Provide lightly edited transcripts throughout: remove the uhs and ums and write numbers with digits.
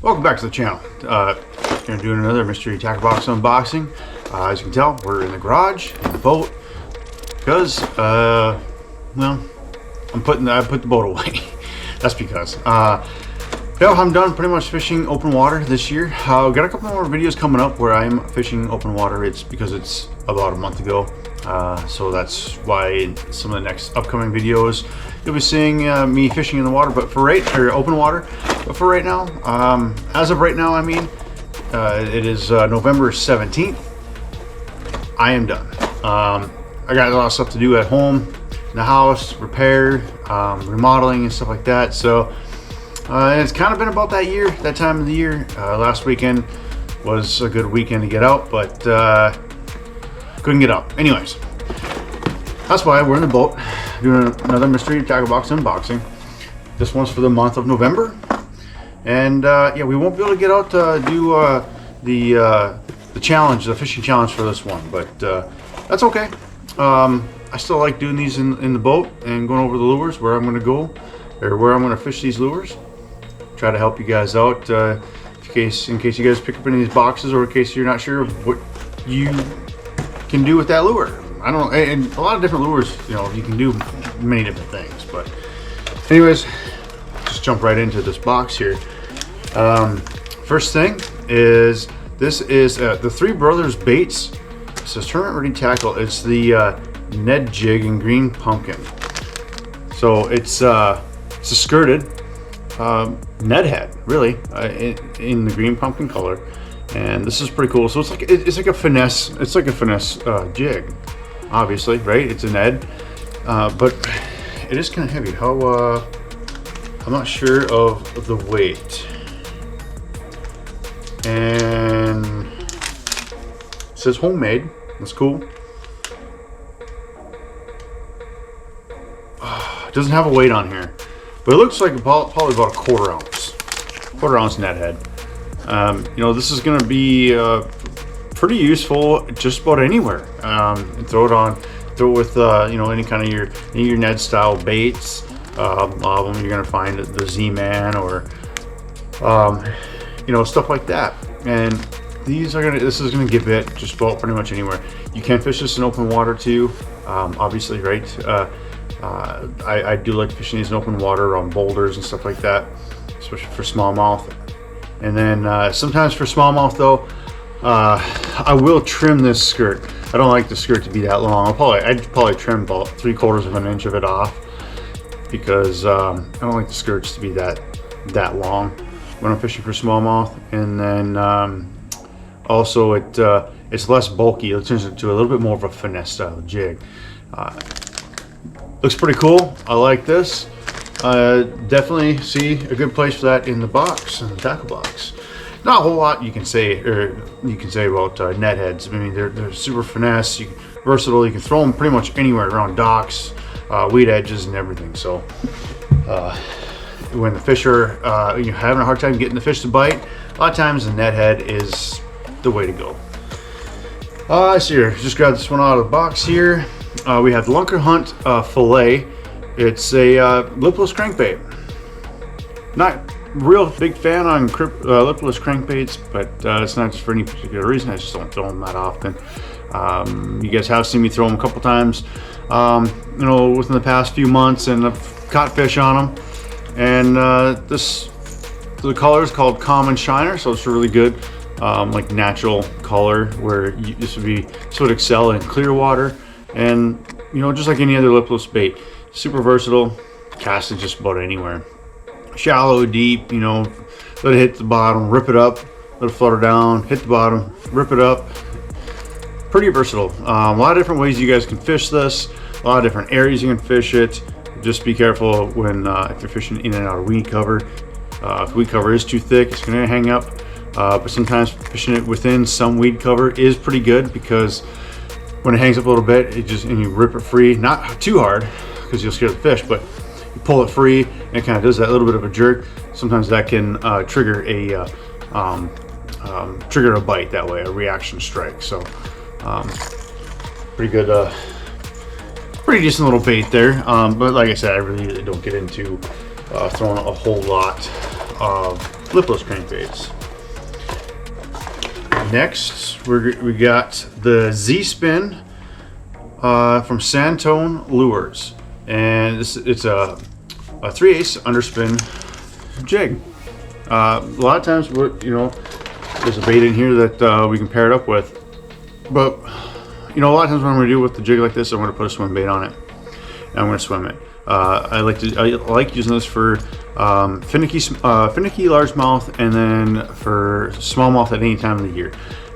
Welcome back to the channel. Gonna do another mystery tackle box unboxing. As you can tell, we're in the garage, in the boat, because well, I put the boat away. That's because yeah, I'm done pretty much fishing open water this year. Got a couple more videos coming up where I'm fishing open water. It's because it's about a month ago, so that's why some of the next upcoming videos you'll be seeing me fishing in the water, but for open water. But for right now, as of right now, I mean, it is November 17th. I am done. I got a lot of stuff to do at home, in the house, repair, remodeling and stuff like that. So it's kind of been about that time of the year. Last weekend was a good weekend to get out, but couldn't get out. Anyways, that's why we're in the boat doing another mystery tackle box unboxing. This one's for the month of November, and yeah, we won't be able to get out to do the challenge, the fishing challenge for this one, but that's okay. I still like doing these in the boat and going over the lures, where I'm going to go or where I'm going to fish these lures. Try to help you guys out in case you guys pick up any of these boxes, or in case you're not sure of what you can do with that lure. I don't know, and a lot of different lures, you know, you can do many different things. But anyways, just jump right into this box here. First thing is, this is the Three Brothers baits. It says tournament ready tackle. It's the Ned jig in green pumpkin. So it's a skirted Ned head, really, in the green pumpkin color, and this is pretty cool. So it's like a finesse. It's like a finesse jig, obviously, right? It's a Ned, but it is kind of heavy. How I'm not sure of the weight, and it says homemade. That's cool. It doesn't have a weight on here, but it looks like probably about a quarter ounce Ned head. You know, this is going to be pretty useful just about anywhere. And throw it with you know, any kind of your Ned style baits. A lot of them you're going to find the Z-Man or you know, stuff like that. And this is gonna get bit just about pretty much anywhere. You can fish this in open water too, obviously, right? I do like fishing these in open water on boulders and stuff like that, especially for smallmouth. And then sometimes for smallmouth though, I will trim this skirt. I don't like the skirt to be that long. I'd probably trim about 3/4 of an inch of it off, because I don't like the skirts to be that long when I'm fishing for smallmouth. And then also it's less bulky. It turns into a little bit more of a finesse style jig. Looks pretty cool. I like this. Definitely see a good place for that in the box, in the tackle box. Not a whole lot you can say about Ned heads. I mean, they're super finesse, versatile. You can throw them pretty much anywhere around docks, weed edges, and everything. So when the fish are you're having a hard time getting the fish to bite, a lot of times the Ned head is the way to go. I see here, just grab this one out of the box here. We have the Lunker Hunt fillet. It's a lipless crankbait. Not real big fan on lipless crankbaits, but it's not just for any particular reason. I just don't throw them that often. You guys have seen me throw them a couple times, you know, within the past few months, and I've caught fish on them. And the color is called Common Shiner, so it's really good. Like natural color, where this would excel in clear water, and you know, just like any other lipless bait, super versatile, cast it just about anywhere, shallow, deep. You know, let it hit the bottom, rip it up, let it flutter down, hit the bottom, rip it up. Pretty versatile. A lot of different ways you guys can fish this, a lot of different areas you can fish it. Just be careful when if you're fishing in and out of weed cover. If weed cover is too thick, it's going to hang up. But sometimes fishing it within some weed cover is pretty good, because when it hangs up a little bit, and you rip it free, not too hard because you'll scare the fish, but you pull it free and it kind of does that little bit of a jerk. Sometimes that can trigger a bite that way, a reaction strike. So pretty good, pretty decent little bait there. But like I said, I really don't get into throwing a whole lot of lipless crankbaits. Next, we got the Z-Spin from Santone Lures, and it's a 3/8 underspin jig. A lot of times, there's a bait in here that we can pair it up with, but a lot of times when I'm going to do with the jig like this, I'm going to put a swim bait on it, and I'm going to swim it. I like using this for finicky largemouth, and then for smallmouth at any time of the year,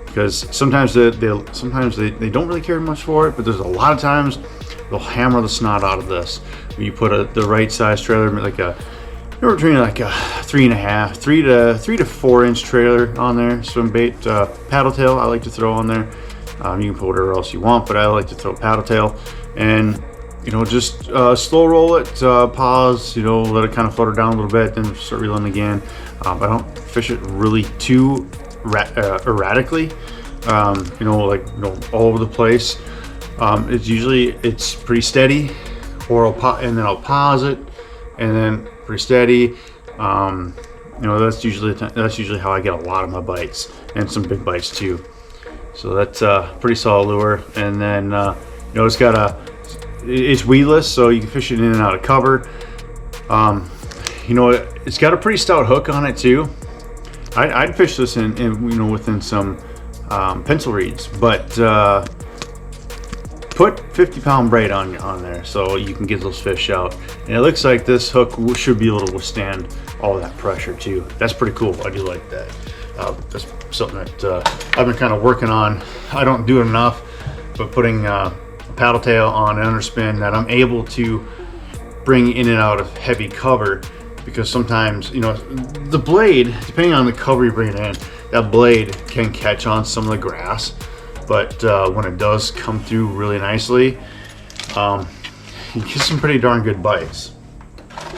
because sometimes they don't really care much for it, but there's a lot of times they'll hammer the snot out of this. When you put the right size trailer, like between like a 3 to 4 inch trailer on there, swim bait, paddle tail I like to throw on there. You can put whatever else you want, but I like to throw paddle tail, and just slow roll it, pause, let it kind of flutter down a little bit, then start reeling again. I don't fish it really too erratically, all over the place. It's pretty steady, and then I'll pause it, and then pretty steady. That's usually how I get a lot of my bites, and some big bites too. So that's a pretty solid lure. And then it's weedless, so you can fish it in and out of cover. It's got a pretty stout hook on it too. I'd fish this in within some pencil reeds, but put 50-pound braid on there so you can get those fish out. And it looks like this hook should be able to withstand all that pressure too. That's pretty cool. I do like that. That's something that I've been kind of working on. I don't do it enough, but putting paddle tail on an underspin that I'm able to bring in and out of heavy cover, because sometimes the blade, depending on the cover you bring it in, that blade can catch on some of the grass, but when it does come through really nicely, you get some pretty darn good bites,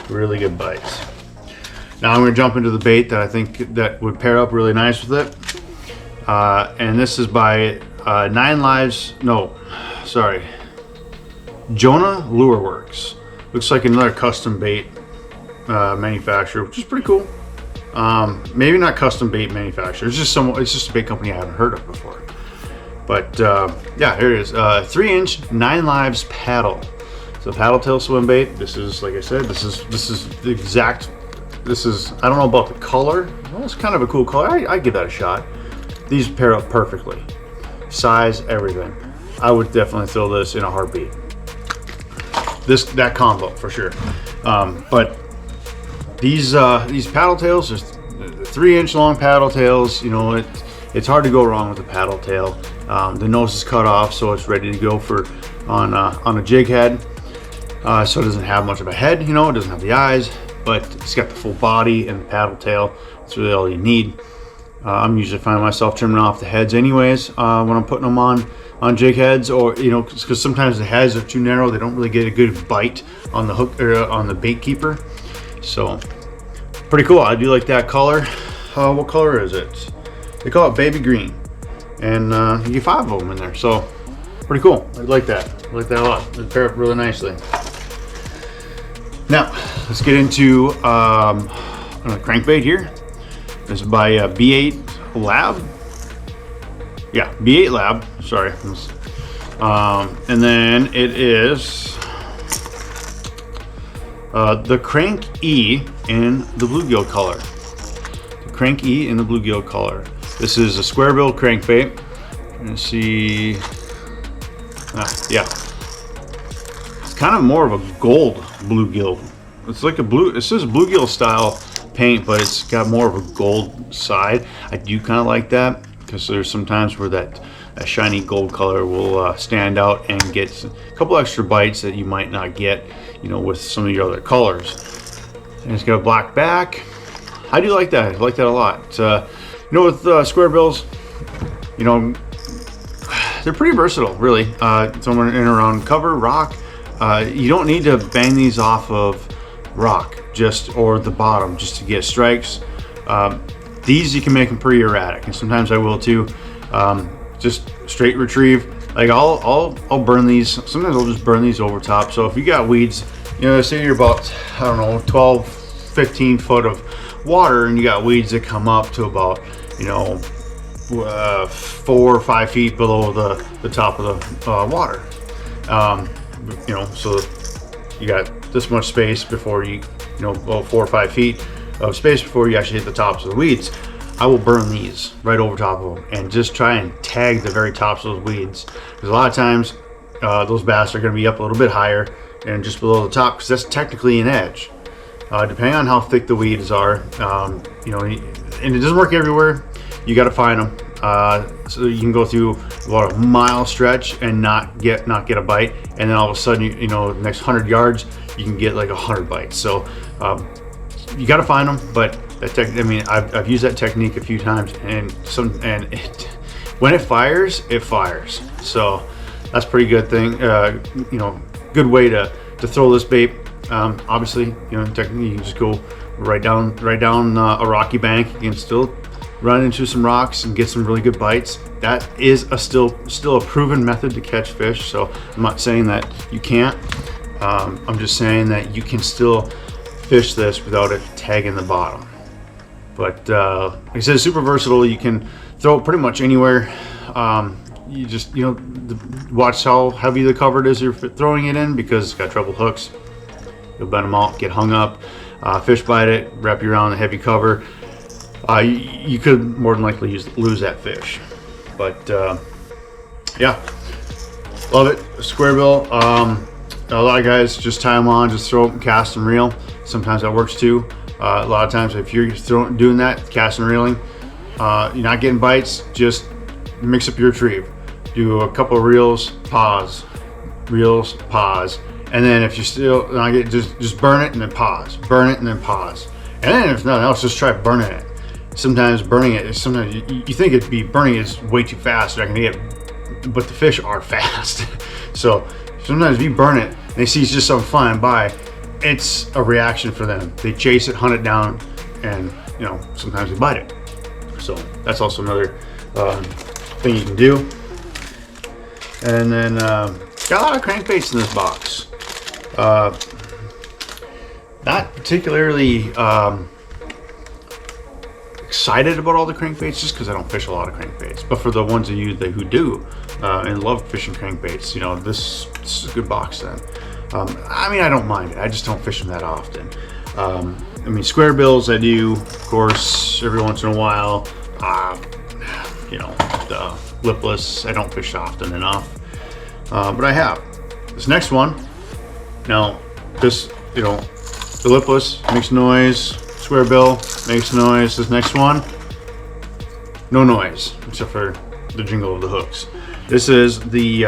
really good bites. Now I'm going to jump into the bait that I think that would pair up really nice with it, and this is by Jonah Lure Works. Looks like another custom bait manufacturer, which is pretty cool. Maybe not custom bait manufacturer. It's just a bait company I haven't heard of before. But yeah, here it is. 3-inch 9 lives paddle. It's a paddle tail swim bait. This is, like I said, this is the exact. This is, I don't know about the color. Well, it's kind of a cool color. I give that a shot. These pair up perfectly. Size, everything. I would definitely throw this in a heartbeat. That combo for sure. But these paddle tails, just 3-inch long paddle tails. It's hard to go wrong with the paddle tail. The nose is cut off, so it's ready to go on a jig head. So it doesn't have much of a head. It doesn't have the eyes, but it's got the full body and the paddle tail. That's really all you need. I'm usually finding myself trimming off the heads anyways when I'm putting them on jig heads, or because sometimes the heads are too narrow, they don't really get a good bite on the hook or on the bait keeper. So pretty cool. I do like that color. What color is it? They call it baby green, and you get 5 of them in there, so pretty cool. I like that. I like that a lot. They pair up really nicely. Now let's get into a crankbait here. This is by B8 Lab. Yeah, B8 Lab. Sorry. And then it is the Crank E in the bluegill color. The Crank E in the bluegill color. This is a square bill crankbait. Let's see. Yeah. It's kind of more of a gold bluegill. It's like it says bluegill style paint, but it's got more of a gold side. I do kind of like that, because there's some times where that shiny gold color will stand out and get a couple extra bites that you might not get, with some of your other colors. And it's got a black back. I do like that. I like that a lot. With square bills, they're pretty versatile, really. Somewhere in and around cover, rock. You don't need to bang these off of rock or the bottom just to get strikes. These you can make them pretty erratic, and sometimes I will too. Just straight retrieve. Like I'll burn these. Sometimes I'll just burn these over top. So if you got weeds, say you're about, I don't know, 12, 15 foot of water and you got weeds that come up to about, you know, 4 or 5 feet below the top of the water. You know, so you got this much space before you know, about 4 or 5 feet of space before you actually hit the tops of the weeds. I will burn these right over top of them and just try and tag the very tops of those weeds, because a lot of times those bass are going to be up a little bit higher and just below the top, because that's technically an edge. Depending on how thick the weeds are, you know, and it doesn't work everywhere. You got to find them. So you can go through about a mile stretch and not get a bite, and then all of a sudden, you know, the next 100 yards you can get like 100 bites. So you got to find them, but I mean, I've used that technique a few times, and when it fires, it fires. So that's a pretty good thing. You know, good way to throw this bait. Obviously, you know, technically you can just go right down a rocky bank. You can still run into some rocks and get some really good bites. That is still a proven method to catch fish. So I'm not saying that you can't. I'm just saying that you can still fish this without it tagging the bottom. But like I said, it's super versatile. You can throw it pretty much anywhere. You just, you know, watch how heavy the cover is you're throwing it in, because it's got treble hooks. You'll bend them out, get hung up, fish bite it, wrap you around the heavy cover. You could more than likely lose that fish. But yeah, love it. Square bill. A lot of guys just tie them on, just throw them, cast and reel. Sometimes that works too. A lot of times if you're doing that, cast and reeling, you're not getting bites, just mix up your retrieve. Do a couple of reels, pause, and then if you still not get, just burn it and then pause, burn it and then pause. And then if nothing else, just try burning it. Sometimes burning it, sometimes you think it'd be burning is way too fast, but the fish are fast. So sometimes if you burn it and they see just something flying by, it's a reaction for them. They chase it, hunt it down, and you know, sometimes they bite it. So that's also another thing you can do. And then got a lot of crankbaits in this box. Not particularly excited about all the crankbaits, just because I don't fish a lot of crankbaits. But for the ones of you who do and love fishing crankbaits, you know, this is a good box then. I mean, I don't mind it. I just don't fish them that often. I mean, square bills I do, of course, every once in a while. You know, the lipless I don't fish often enough, but I have. This next one, now this, you know, the lipless makes noise, square bill makes noise. This next one, no noise except for the jingle of the hooks. This is the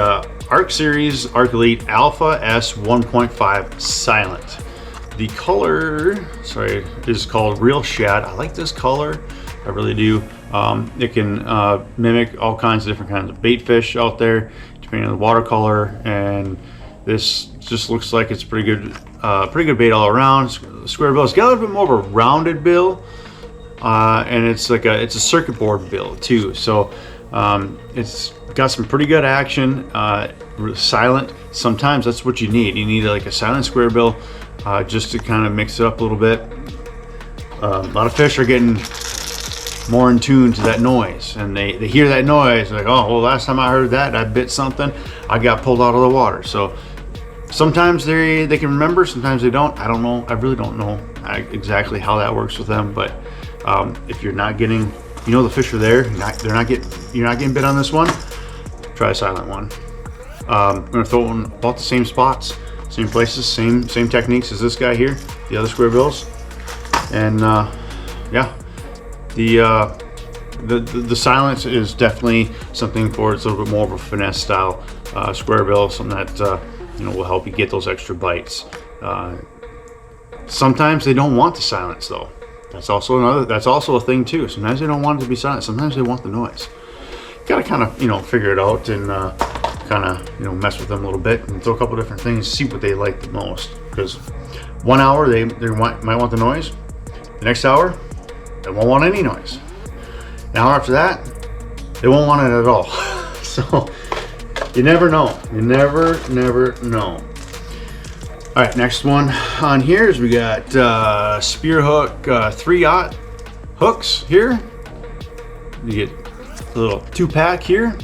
Arc Series Arc Elite Alpha S 1.5 Silent. The color, sorry, is called Real Shad. I like this color, I really do. It can mimic all kinds of different kinds of bait fish out there, depending on the watercolor. And this just looks like it's pretty good bait all around. Square bill. It's got a little bit more of a rounded bill, and it's a circuit board bill too. So it's got some pretty good action. Silent. Sometimes that's what you need. You need like a silent square bill, just to kind of mix it up a little bit. A lot of fish are getting more in tune to that noise, and they hear that noise like, oh well, last time I heard that I bit something, I got pulled out of the water. So sometimes they can remember, sometimes they don't. I don't know, I really don't know exactly how that works with them. But if you're not getting, you know, the fish are there, you're not getting bit on this one, try a silent one. I'm gonna throw it in about the same spots, same places, same techniques as this guy here, the other square bills. And yeah, the silence is definitely something for, it's a little bit more of a finesse style square bill, something that you know, will help you get those extra bites. Sometimes they don't want the silence though. That's also a thing too. Sometimes they don't want it to be silent. Sometimes they want the noise. You gotta kind of, you know, figure it out and kind of, you know, mess with them a little bit and throw a couple different things, see what they like the most. Because 1 hour they might want the noise. The next hour they won't want any noise. An hour after that they won't want it at all. So you never know. You never know. All right, next one on here is we got spear hook 3/0 hooks here. You get a little 2-pack here,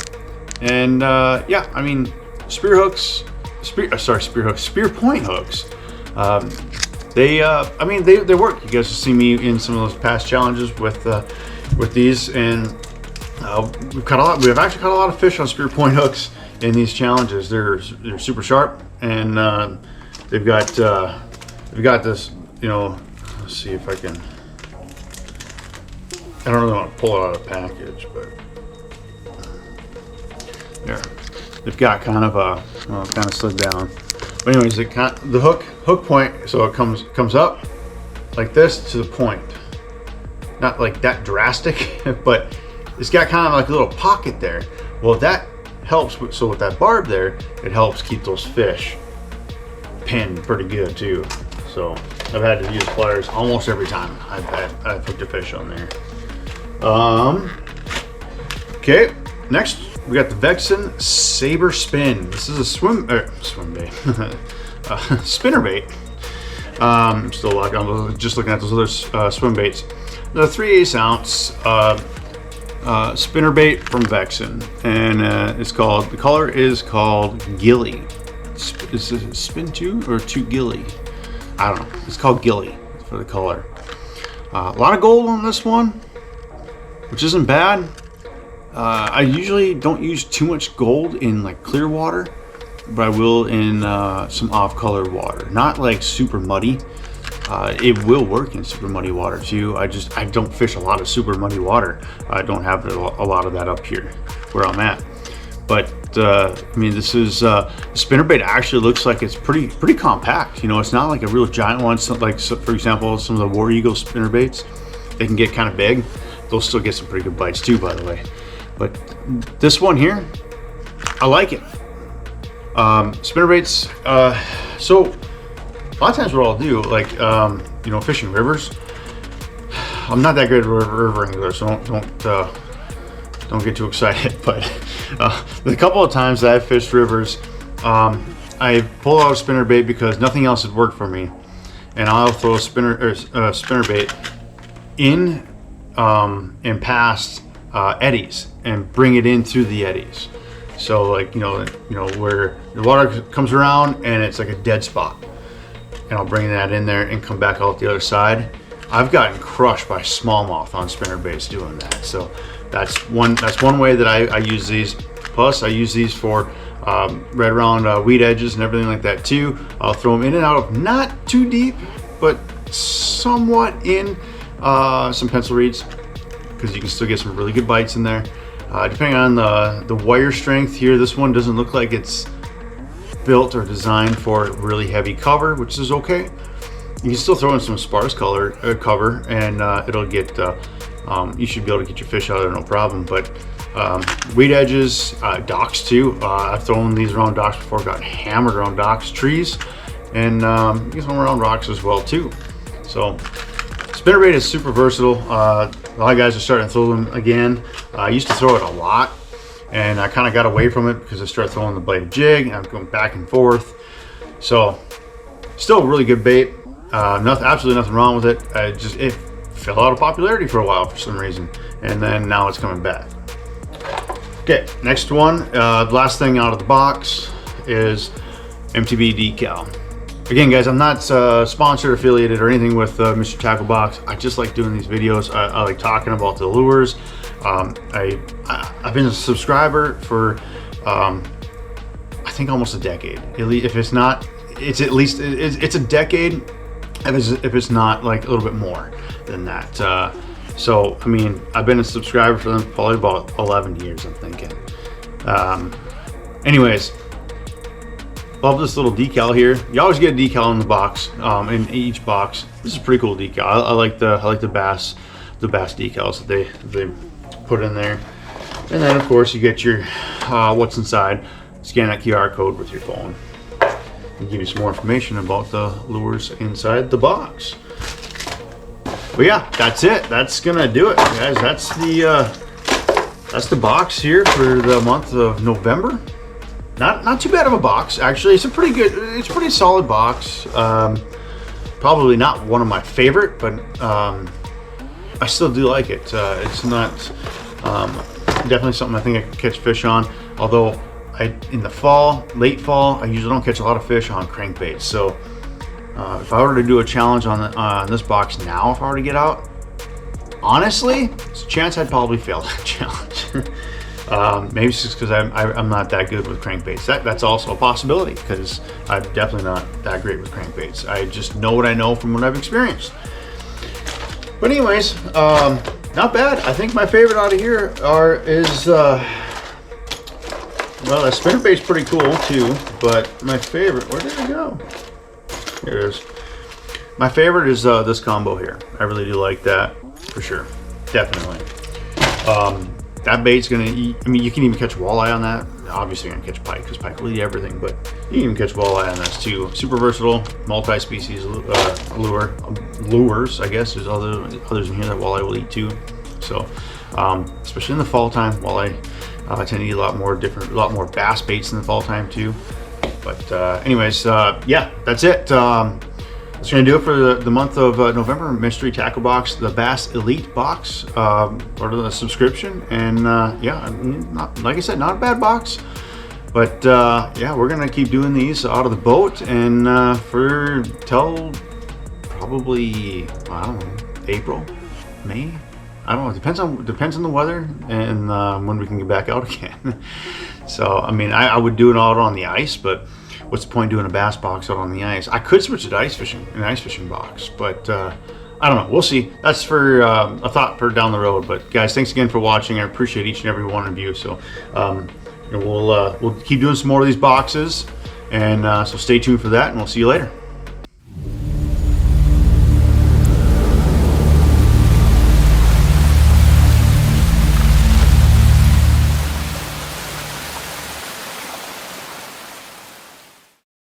and yeah, I mean spear point hooks. I mean they work. You guys have seen me in some of those past challenges with these, and we've actually caught a lot of fish on spear point hooks in these challenges. They're super sharp, and they've got this, you know, let's see if I can, I don't really want to pull it out of the package, but there. They've got kind of a, well, it kind of slid down. But anyways, the hook point, so it comes up like this to the point. Not like that drastic, but it's got kind of like a little pocket there. Well, that helps, so with that barb there, it helps keep those fish pinned pretty good too. So I've had to use pliers almost every time I've hooked a fish on there. Okay, next we got the Vexen Saber Spin. This is a swim bait, spinner bait. I'm still just looking at those other swim baits. The 3/8 ounce spinner bait from Vexen, and the color is called Gilly. Is it Spin 2 or 2 Gilly? I don't know. It's called Gilly for the color. A lot of gold on this one, which isn't bad. I usually don't use too much gold in like clear water, but I will in some off-color water. Not like super muddy. It will work in super muddy water too. I don't fish a lot of super muddy water. I don't have a lot of that up here where I'm at. But I mean, this is spinnerbait actually looks like it's pretty compact. You know, it's not like a real giant one. It's not like, for example, some of the War Eagle spinnerbaits, they can get kind of big. They'll still get some pretty good bites too, by the way. But this one here, I like it. Spinnerbaits. So a lot of times what I'll do, like you know, fishing rivers. I'm not that good at river angler, so don't get too excited. But the couple of times that I've fished rivers, I pull out a spinnerbait because nothing else had worked for me, and I'll throw a spinnerbait in past eddies and bring it in through the eddies. So like you know where the water comes around and it's like a dead spot, and I'll bring that in there and come back out the other side. I've gotten crushed by smallmouth on spinnerbaits doing that. So that's one way that I use these. Plus I use these for right around weed edges and everything like that too. I'll throw them in and out of not too deep, but somewhat in some pencil reeds, because you can still get some really good bites in there. Depending on the wire strength here, this one doesn't look like it's built or designed for really heavy cover, which is okay. You can still throw in some sparse cover, and it'll get. You should be able to get your fish out of there no problem. But weed edges, docks too. I've thrown these around docks before, got hammered around docks, trees, and you can throw them around rocks as well too. So spinnerbait is super versatile. A lot of guys are starting to throw them again. I used to throw it a lot, and I kind of got away from it because I started throwing the bladed jig, and I'm going back and forth. So still a really good bait. Absolutely nothing wrong with it. It fell out of popularity for a while for some reason, and then now it's coming back. Okay, next one. The last thing out of the box is MTB decal. Again, guys, I'm not sponsored, affiliated, or anything with Mr. Tackle Box. I just like doing these videos. I like talking about the lures. I've been a subscriber for I think almost a decade. If it's not, it's at least it's a decade. If it's not like a little bit more than that. So I mean, I've been a subscriber for them probably about 11 years, I'm thinking. Anyways. Love this little decal here. You always get a decal in the box, in each box. This is a pretty cool decal. I like the bass decals that they put in there. And then of course you get your what's inside. Scan that QR code with your phone and give you some more information about the lures inside the box. But yeah, that's it. That's gonna do it, guys. That's the box here for the month of November. not too bad of a box, actually. It's a pretty solid box. Probably not one of my favorite, but I still do like it. It's not definitely something I think I could catch fish on. Although in the fall, late fall, I usually don't catch a lot of fish on crankbaits. So if I were to do a challenge on this box now, if I were to get out, honestly, there's a chance I'd probably fail that challenge. Maybe it's just because I'm not that good with crankbaits. That's also a possibility, because I'm definitely not that great with crankbaits. I just know what I know from what I've experienced. But anyways, not bad. I think my favorite out of here is well, that spinnerbait's pretty cool too. But my favorite, where did it go? Here it is. My favorite is this combo here. I really do like that for sure, definitely. That bait's gonna eat. I mean, you can even catch walleye on that. Obviously, you're gonna catch pike, because pike will eat everything. But you can even catch walleye on this too. Super versatile, multi-species lures. I guess there's others in here that walleye will eat too. So, especially in the fall time, walleye tend to eat a lot more bass baits in the fall time too. But anyways, yeah, that's it. That's going to do it for the month of November. Mystery tackle box, the Bass Elite box, or the subscription. And yeah, like I said, not a bad box. But yeah, we're going to keep doing these out of the boat, and till probably, I don't know, April, May. I don't know. It depends on the weather and when we can get back out again. So I mean, I would do it out on the ice, but what's the point doing a bass box out on the ice? I could switch to ice fishing, an ice fishing box, but I don't know. We'll see. That's for a thought for down the road. But guys, thanks again for watching. I appreciate each and every one of you. So we'll keep doing some more of these boxes, and so stay tuned for that, and we'll see you later.